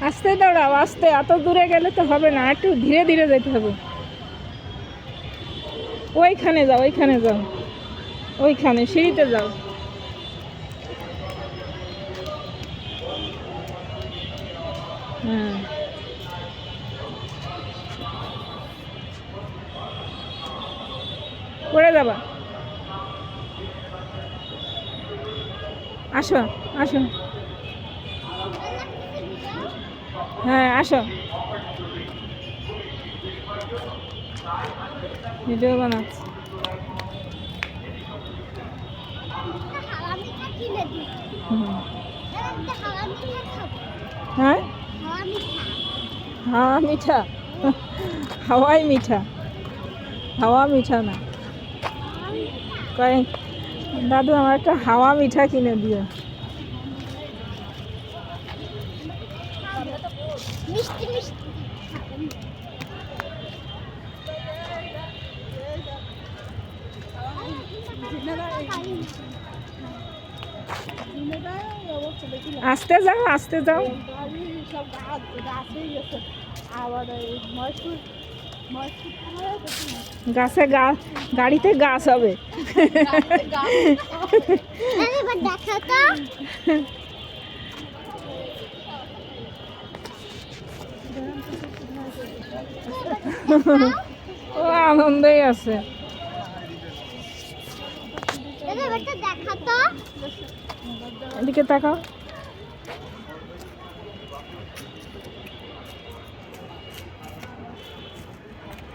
আস্তে দৌড়াও, আস্তে, এত দূরে গেলে তো হবে না, একটু ধীরে ধীরে যেতে হবে। ওইখানে যাও, ওইখানে যাও, ওইখানে সিঁড়িতে যাও। হ্যাঁ, পড়ে যাবা। আসো, আসো। হ্যাঁ, আসো। ভিডিও বানাচ্ছি। হুম। হ্যাঁ, হাওয়া মিঠা। হাওয়াই মিঠা, হাওয়া মিঠা না। কয়, দাদু আমার একটা হাওয়া মিঠা কিনে দিও। মিষ্টি মিষ্টি আস্তে যাও, আস্তে যাও। গাছে গাড়িতে গাছ হবে। দেখা তো ও আনন্দেই আছে। দেখা তো এদিকে তাকাও।